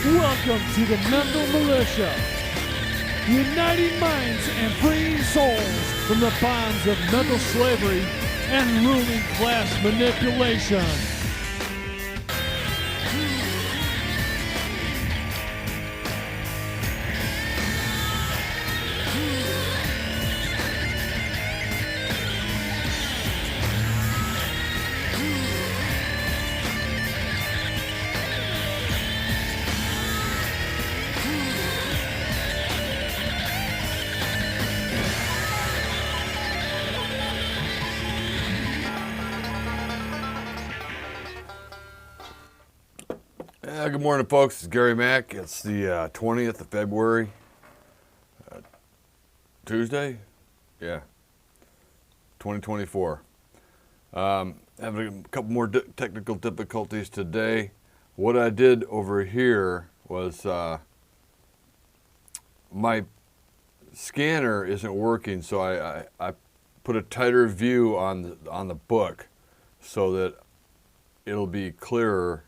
Welcome to the Mental Militia, uniting minds and freeing souls from the bonds of mental slavery and ruling class manipulation. Good morning, folks. It's Gary Mack. It's the 20th of February, Tuesday? Yeah, 2024. Having a couple more technical difficulties today. What I did over here was my scanner isn't working, so I put a tighter view on the book so that it'll be clearer.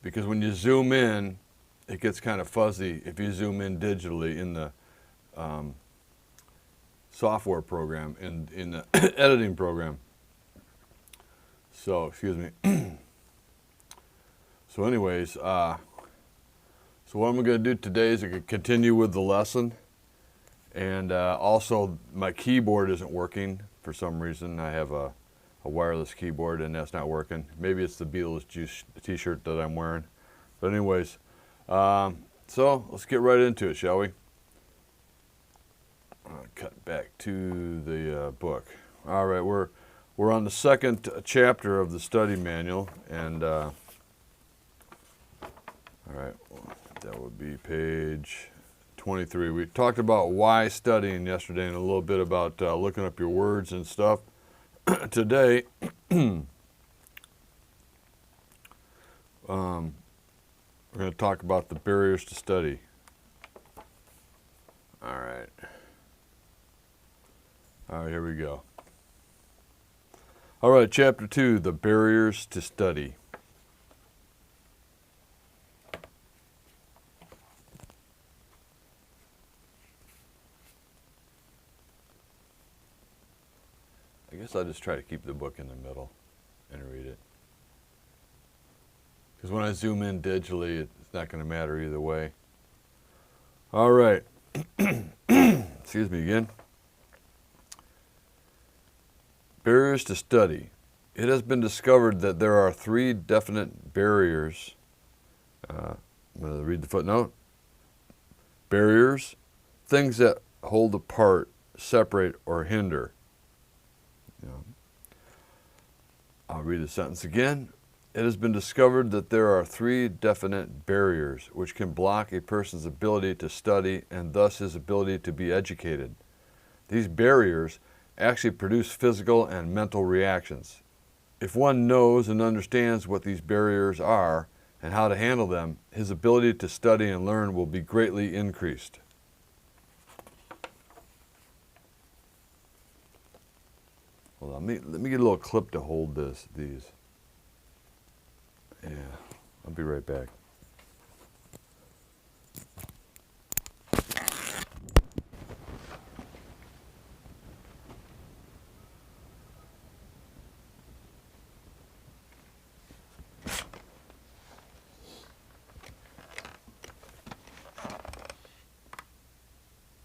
Because when you zoom in, it gets kind of fuzzy if you zoom in digitally in the software program, in the editing program. So, excuse me. So anyways, so what I'm going to do today is continue with the lesson. And also, my keyboard isn't working for some reason. I have a wireless keyboard and that's not working. Maybe it's the Beatles Juice t-shirt that I'm wearing. But anyways, so let's get right into it, shall we? I'll cut back to the book. All right, we're on the second chapter of the study manual, and all right, that would be page 23. We talked about why studying yesterday and a little bit about looking up your words and stuff. Today, we're going to talk about the barriers to study. All right, here we go. All right, chapter 2, the barriers to study. I guess I'll just try to keep the book in the middle and read it. Because when I zoom in digitally, it's not going to matter either way. All right. Excuse me again. Barriers to study. It has been discovered that there are 3 definite barriers. I'm going to read the footnote. Barriers, things that hold apart, separate, or hinder. I'll read the sentence again. It has been discovered that there are 3 definite barriers which can block a person's ability to study and thus his ability to be educated. These barriers actually produce physical and mental reactions. If one knows and understands what these barriers are and how to handle them, his ability to study and learn will be greatly increased. Hold on, let me get a little clip to hold these. Yeah, I'll be right back.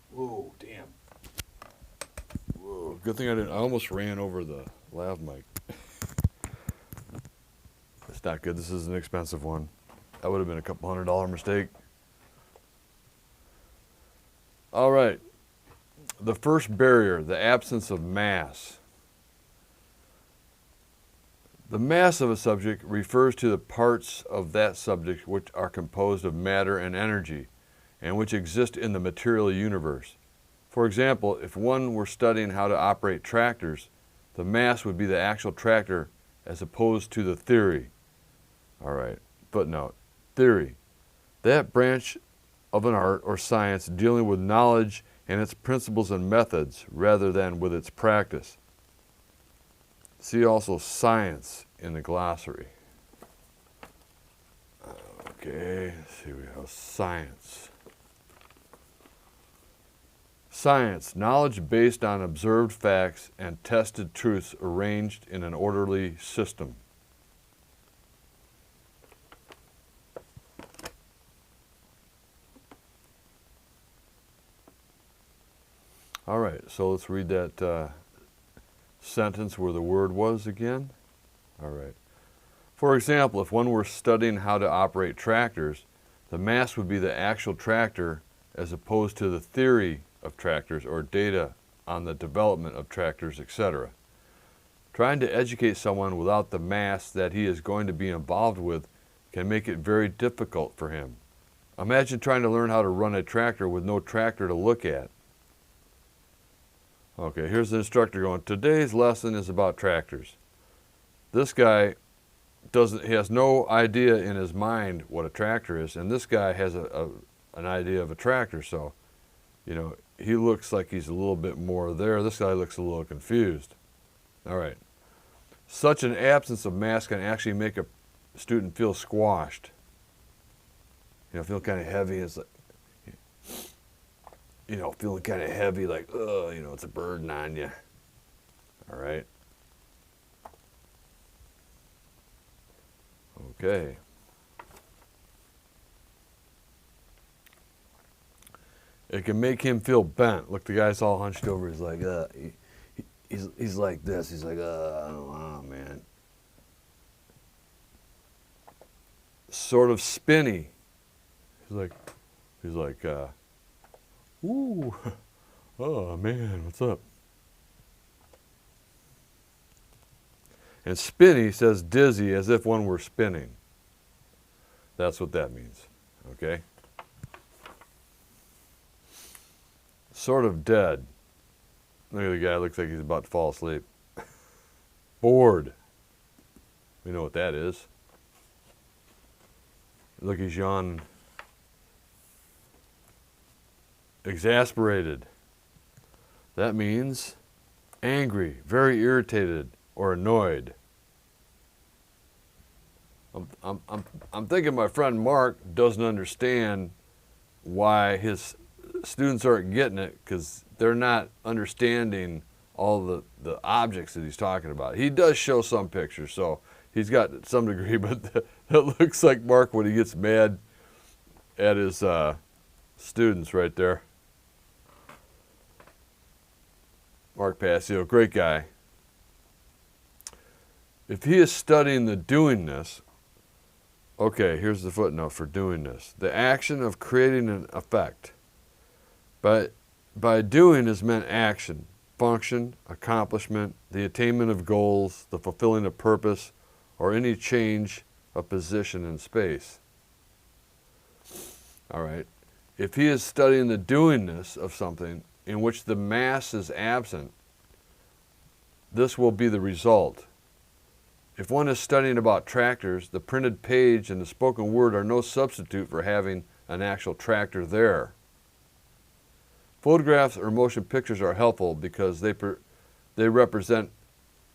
Whoa, damn. Whoa, good thing I didn't. I almost ran over the lav mic. It's not good. This is an expensive one. That would have been a couple $100 mistake. All right. The first barrier, the absence of mass. The mass of a subject refers to the parts of that subject which are composed of matter and energy and which exist in the material universe. For example, if one were studying how to operate tractors, the mass would be the actual tractor as opposed to the theory. All right, footnote. Theory. That branch of an art or science dealing with knowledge and its principles and methods rather than with its practice. See also science in the glossary. Okay, let's see, we have science. Science, knowledge based on observed facts and tested truths arranged in an orderly system. All right, so let's read that sentence where the word was again. All right. For example, if one were studying how to operate tractors, the mass would be the actual tractor as opposed to the theory of tractors or data on the development of tractors, etc. Trying to educate someone without the mass that he is going to be involved with can make it very difficult for him. Imagine trying to learn how to run a tractor with no tractor to look at. Okay, here's the instructor going, today's lesson is about tractors. This guy he has no idea in his mind what a tractor is, and this guy has an idea of a tractor, so, you know, he looks like he's a little bit more there. This guy looks a little confused. All right. Such an absence of mass can actually make a student feel squashed. You know, feel kind of heavy. It's like, you know, feeling kind of heavy, like, oh, you know, it's a burden on you. All right. Okay. It can make him feel bent. Look, the guy's all hunched over. He's like, he's like this. He's like, oh man. Sort of spinny. He's like, ooh, oh man, what's up? And spinny says dizzy, as if one were spinning. That's what that means, okay? Sort of dead. Look at the guy, looks like he's about to fall asleep. Bored. We know what that is. Look, he's yawning. Exasperated. That means angry, very irritated, or annoyed. I'm thinking my friend Mark doesn't understand why his students aren't getting it, because they're not understanding all the objects that he's talking about. He does show some pictures, so he's got some degree, but that looks like Mark when he gets mad at his students right there. Mark Passio, great guy. If he is studying the doingness, okay, here's the footnote for doingness. The action of creating an effect. But by doing is meant action, function, accomplishment, the attainment of goals, the fulfilling of purpose, or any change of position in space. All right. If he is studying the doingness of something in which the mass is absent, this will be the result. If one is studying about tractors, the printed page and the spoken word are no substitute for having an actual tractor there. Photographs or motion pictures are helpful because they represent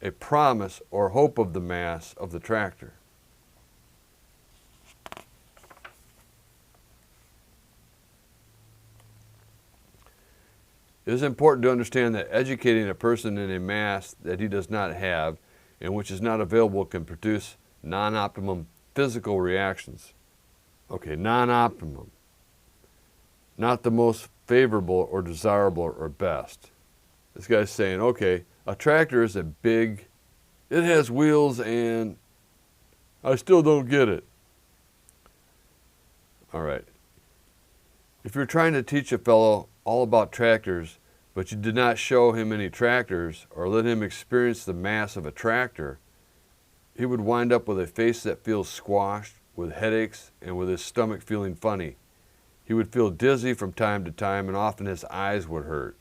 a promise or hope of the mass of the tractor. It is important to understand that educating a person in a mass that he does not have and which is not available can produce non-optimum physical reactions. Okay, non-optimum. Not the most favorable or desirable or best. This guy's saying, okay, a tractor is a big, it has wheels and I still don't get it. All right. If you're trying to teach a fellow all about tractors, but you did not show him any tractors or let him experience the mass of a tractor, he would wind up with a face that feels squashed, with headaches, and with his stomach feeling funny. He would feel dizzy from time to time, and often his eyes would hurt.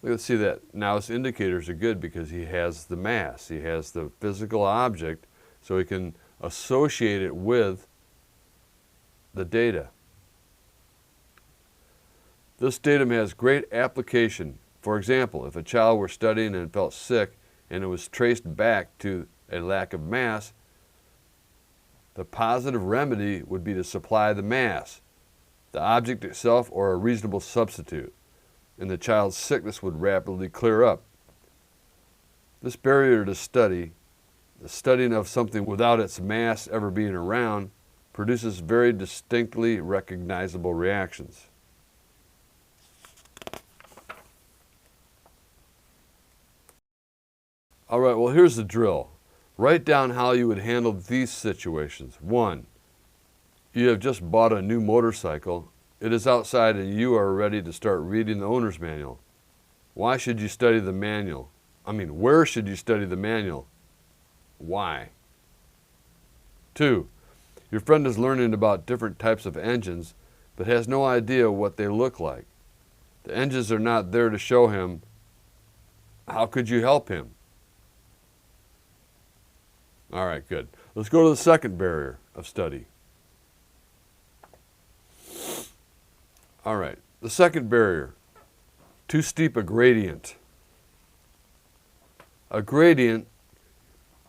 Let's see that now his indicators are good because he has the mass. He has the physical object, so he can associate it with the data. This datum has great application For example, if a child were studying and felt sick and it was traced back to a lack of mass, the positive remedy would be to supply the mass, the object itself, or a reasonable substitute, and the child's sickness would rapidly clear up. This barrier to study, the studying of something without its mass ever being around, produces very distinctly recognizable reactions. All right, well, here's the drill. Write down how you would handle these situations. 1. You have just bought a new motorcycle. It is outside and you are ready to start reading the owner's manual. Why should you study the manual? Where should you study the manual? Why? 2. Your friend is learning about different types of engines, but has no idea what they look like. The engines are not there to show him. How could you help him? All right, good. Let's go to the second barrier of study. All right, the second barrier, too steep a gradient. A gradient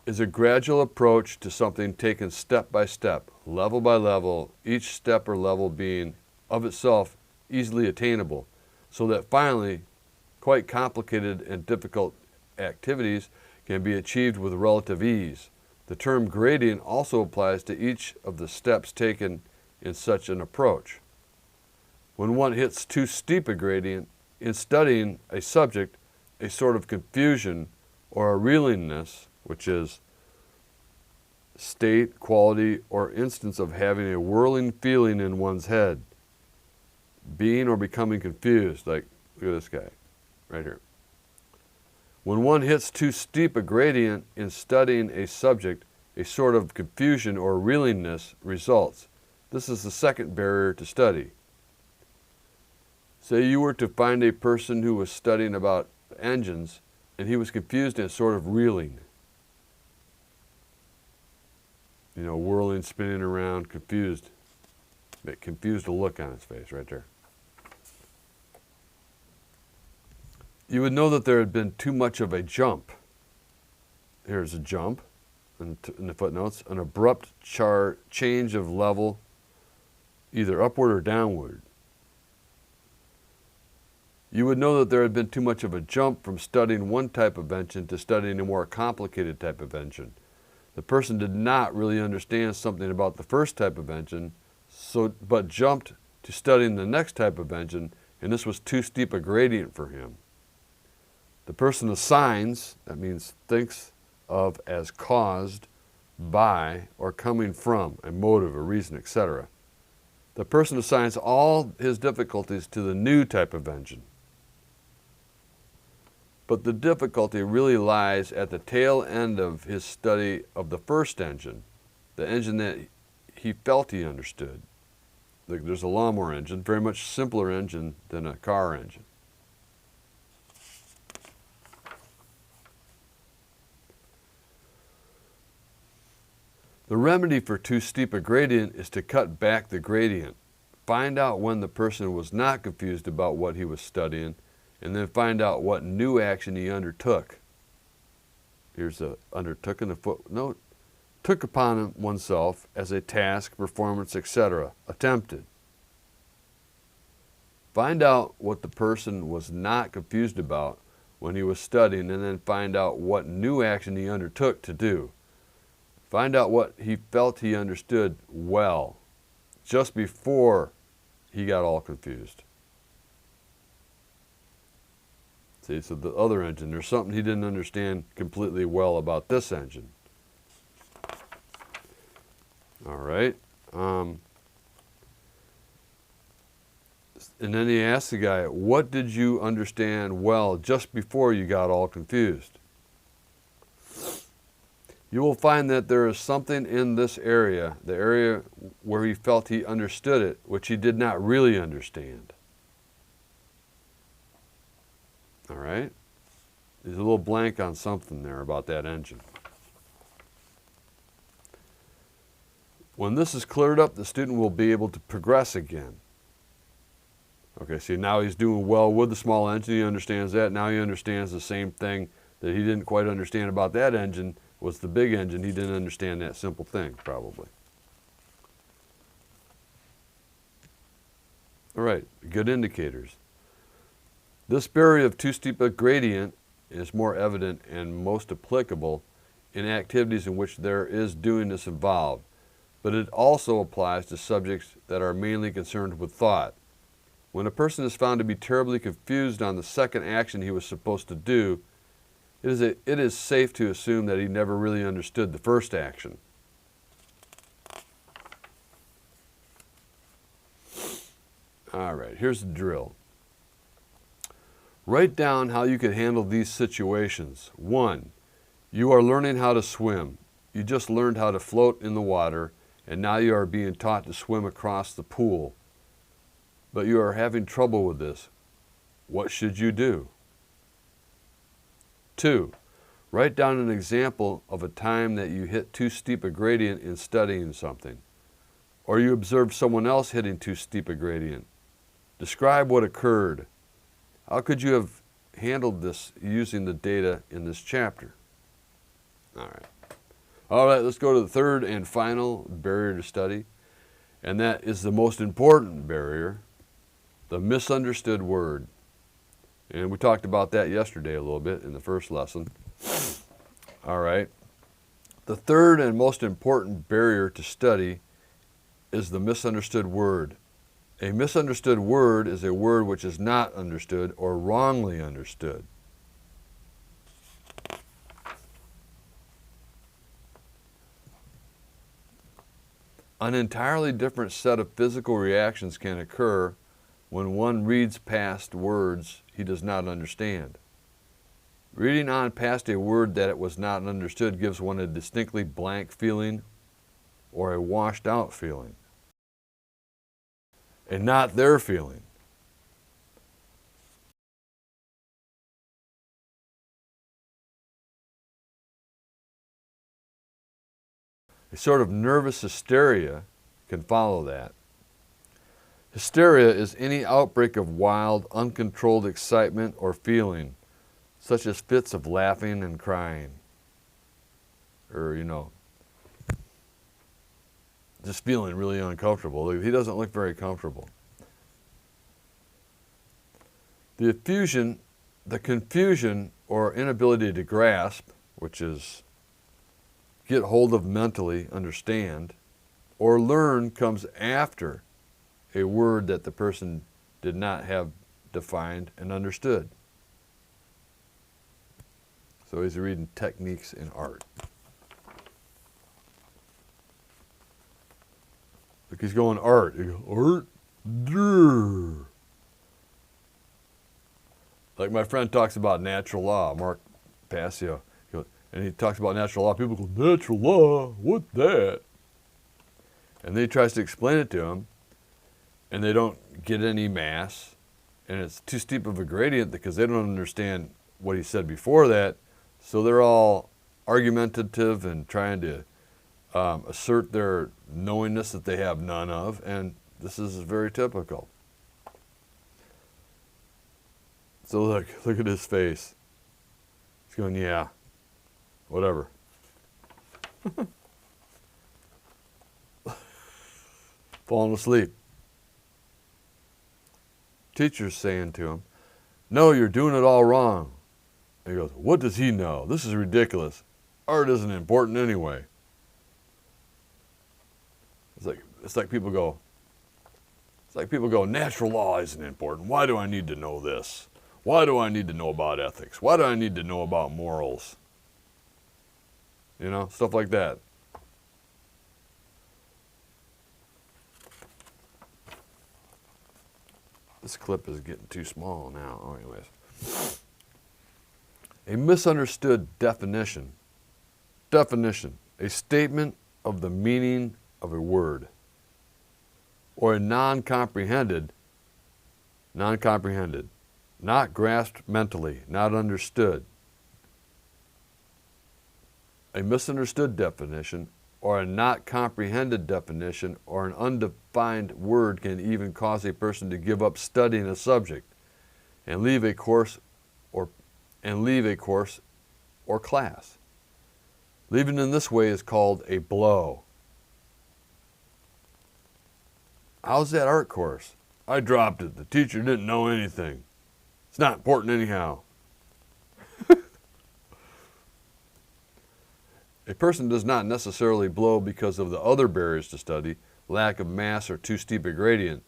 is a gradual approach to something taken step by step, level by level, each step or level being of itself easily attainable, so that finally quite complicated and difficult activities can be achieved with relative ease. The term gradient also applies to each of the steps taken in such an approach. When one hits too steep a gradient in studying a subject, a sort of confusion or a reelingness, which is state, quality, or instance of having a whirling feeling in one's head, being or becoming confused, like, look at this guy, right here. When one hits too steep a gradient in studying a subject, a sort of confusion or reelingness results. This is the second barrier to study. Say you were to find a person who was studying about engines, and he was confused and sort of reeling. Whirling, spinning around, confused. That confused look on his face right there. You would know that there had been too much of a jump. Here's a jump in the footnotes, an abrupt change of level, either upward or downward. You would know that there had been too much of a jump from studying one type of engine to studying a more complicated type of engine. The person did not really understand something about the first type of engine, but jumped to studying the next type of engine, and this was too steep a gradient for him. The person assigns, that means thinks of as caused by or coming from a motive, a reason, etc. The person assigns all his difficulties to the new type of engine. But the difficulty really lies at the tail end of his study of the first engine, the engine that he felt he understood. There's a lawnmower engine, very much simpler engine than a car engine. The remedy for too steep a gradient is to cut back the gradient. Find out when the person was not confused about what he was studying, and then find out what new action he undertook. Here's a undertook in the footnote. Took upon oneself as a task, performance, etc. Attempted. Find out what the person was not confused about when he was studying, and then find out what new action he undertook to do. Find out what he felt he understood well, just before he got all confused. See, so the other engine, there's something he didn't understand completely well about this engine. All right. And then he asked the guy, what did you understand well just before you got all confused? You will find that there is something in this area, the area where he felt he understood it, which he did not really understand. All right? There's a little blank on something there about that engine. When this is cleared up, the student will be able to progress again. Okay, see, now he's doing well with the small engine. He understands that. Now he understands the same thing that he didn't quite understand about that engine was the big engine. He didn't understand that simple thing, probably. All right, good indicators. This barrier of too steep a gradient is more evident and most applicable in activities in which there is doingness involved, but it also applies to subjects that are mainly concerned with thought. When a person is found to be terribly confused on the second action he was supposed to do, it is safe to assume that he never really understood the first action. All right, here's the drill. Write down how you could handle these situations. 1, you are learning how to swim. You just learned how to float in the water, and now you are being taught to swim across the pool. But you are having trouble with this. What should you do? 2, write down an example of a time that you hit too steep a gradient in studying something, or you observed someone else hitting too steep a gradient. Describe what occurred. How could you have handled this using the data in this chapter? All right, let's go to the third and final barrier to study, and that is the most important barrier, the misunderstood word. And we talked about that yesterday a little bit in the first lesson. All right. The third and most important barrier to study is the misunderstood word. A misunderstood word is a word which is not understood or wrongly understood. An entirely different set of physical reactions can occur when one reads past words he does not understand. Reading on past a word that it was not understood gives one a distinctly blank feeling or a washed out feeling, a not there feeling. A sort of nervous hysteria can follow that. Hysteria is any outbreak of wild, uncontrolled excitement or feeling, such as fits of laughing and crying, or, just feeling really uncomfortable. He doesn't look very comfortable. The confusion or inability to grasp, which is get hold of mentally, understand, or learn, comes after a word that the person did not have defined and understood. So he's reading techniques in art. Look, he's going art. He goes, art? Durr. Like my friend talks about natural law, Mark Passio. And he talks about natural law. People go, natural law? What's that? And then he tries to explain it to him, and they don't get any mass, and it's too steep of a gradient because they don't understand what he said before that, so they're all argumentative and trying to assert their knowingness that they have none of, and this is very typical. So look at his face. He's going, yeah, whatever. Falling asleep. Teacher's saying to him, no, you're doing it all wrong. And he goes, what does he know? This is ridiculous. Art isn't important anyway. It's like people go, natural law isn't important. Why do I need to know this? Why do I need to know about ethics? Why do I need to know about morals? Stuff like that. This clip is getting too small now. Oh, anyways. A misunderstood definition. Definition. A statement of the meaning of a word. Or a non-comprehended. Not grasped mentally, not understood. A misunderstood definition or a not comprehended definition or an undefined word can even cause a person to give up studying a subject and leave a course or class. Leaving in this way is called a blow. How's that art course? I dropped it. The teacher didn't know anything. It's not important anyhow. A person does not necessarily blow because of the other barriers to study, lack of mass, or too steep a gradient.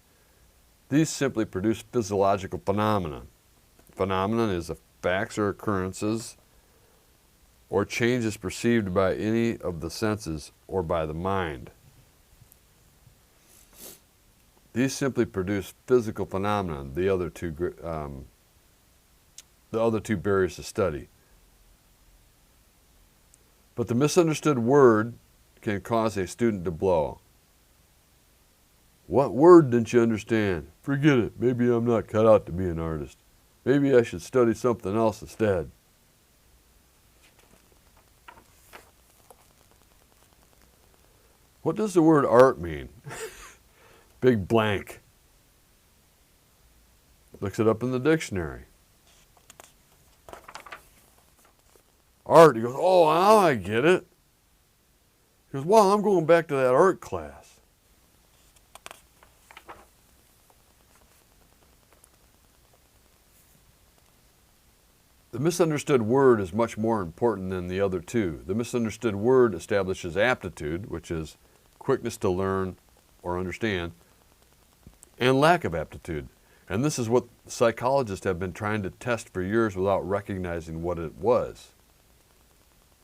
These simply produce physiological phenomena. Phenomenon is the facts or occurrences or changes perceived by any of the senses or by the mind. These simply produce physical phenomena, the other two barriers to study. But the misunderstood word can cause a student to blow. What word didn't you understand? Forget it. Maybe I'm not cut out to be an artist. Maybe I should study something else instead. What does the word art mean? Big blank. Looks it up in the dictionary. Art, he goes, oh, now I get it. He goes, well, I'm going back to that art class. The misunderstood word is much more important than the other two. The misunderstood word establishes aptitude, which is quickness to learn or understand, and lack of aptitude. And this is what psychologists have been trying to test for years without recognizing what it was.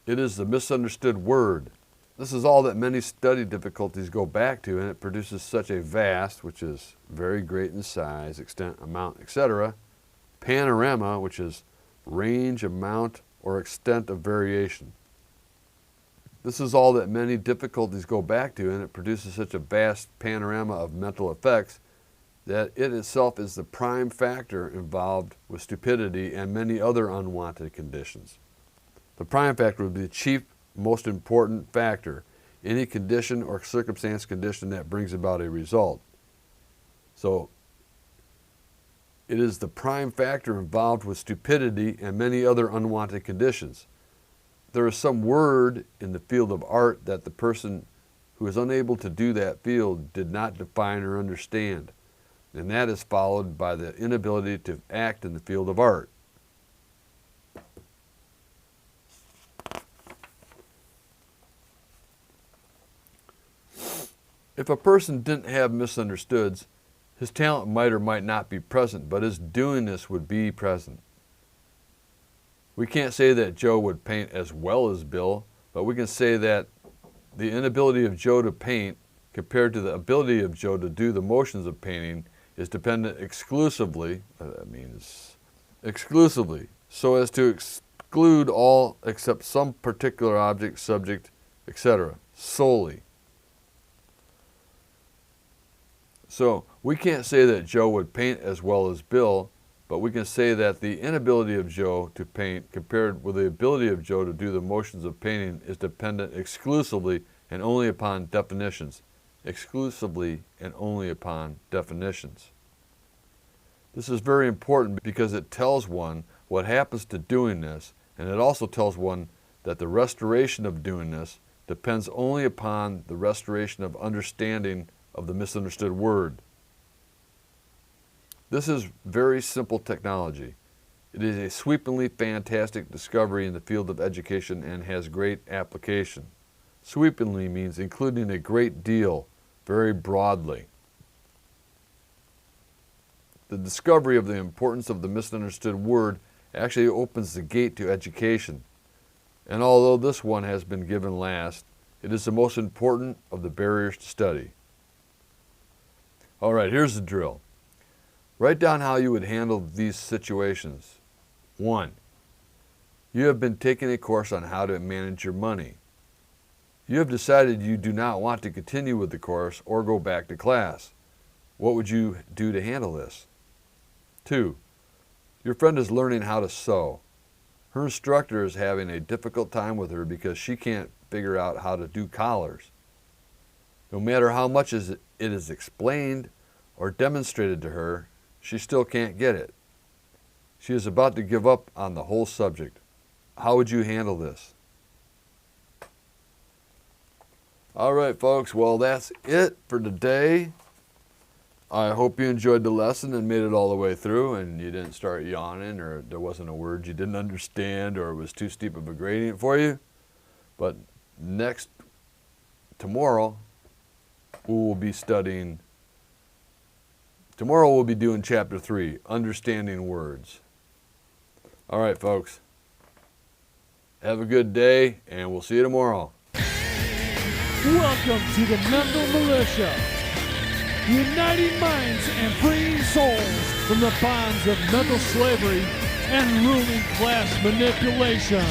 It is the misunderstood word. This is all that many study difficulties go back to, and it produces such a vast, which is very great in size, extent, amount, etc., panorama, which is range, amount, or extent of variation. This is all that many difficulties go back to, and it produces such a vast panorama of mental effects that it itself is the prime factor involved with stupidity and many other unwanted conditions. The prime factor would be the chief, most important factor, any condition or circumstance condition that brings about a result. So, it is the prime factor involved with stupidity and many other unwanted conditions. There is some word in the field of art that the person who is unable to do that field did not define or understand, and that is followed by the inability to act in the field of art. If a person didn't have misunderstoods, his talent might or might not be present, but his doingness would be present. We can't say that Joe would paint as well as Bill, but we can say that the inability of Joe to paint compared to the ability of Joe to do the motions of painting is dependent exclusively, so as to exclude all except some particular object, subject, etc., solely. So we can't say that Joe would paint as well as Bill, but we can say that the inability of Joe to paint compared with the ability of Joe to do the motions of painting is dependent exclusively and only upon definitions. Exclusively and only upon definitions. This is very important because it tells one what happens to doing this, and it also tells one that the restoration of doing this depends only upon the restoration of understanding of the misunderstood word. This is very simple technology. It is a sweepingly fantastic discovery in the field of education and has great application. Sweepingly means including a great deal, very broadly. The discovery of the importance of the misunderstood word actually opens the gate to education. And although this one has been given last, it is the most important of the barriers to study. All right, here's the drill. Write down how you would handle these situations. 1. You have been taking a course on how to manage your money. You have decided you do not want to continue with the course or go back to class. What would you do to handle this? 2. Your friend is learning how to sew. Her instructor is having a difficult time with her because she can't figure out how to do collars. No matter how much it is explained or demonstrated to her, she still can't get it. She is about to give up on the whole subject. How would you handle this? All right, folks. Well, that's it for today. I hope you enjoyed the lesson and made it all the way through and you didn't start yawning or there wasn't a word you didn't understand or it was too steep of a gradient for you. But tomorrow we'll be doing chapter 3, Understanding Words. All right, folks. Have a good day and we'll see you tomorrow. Welcome to the Mental Militia, uniting minds and freeing souls from the bonds of mental slavery and ruling class manipulation.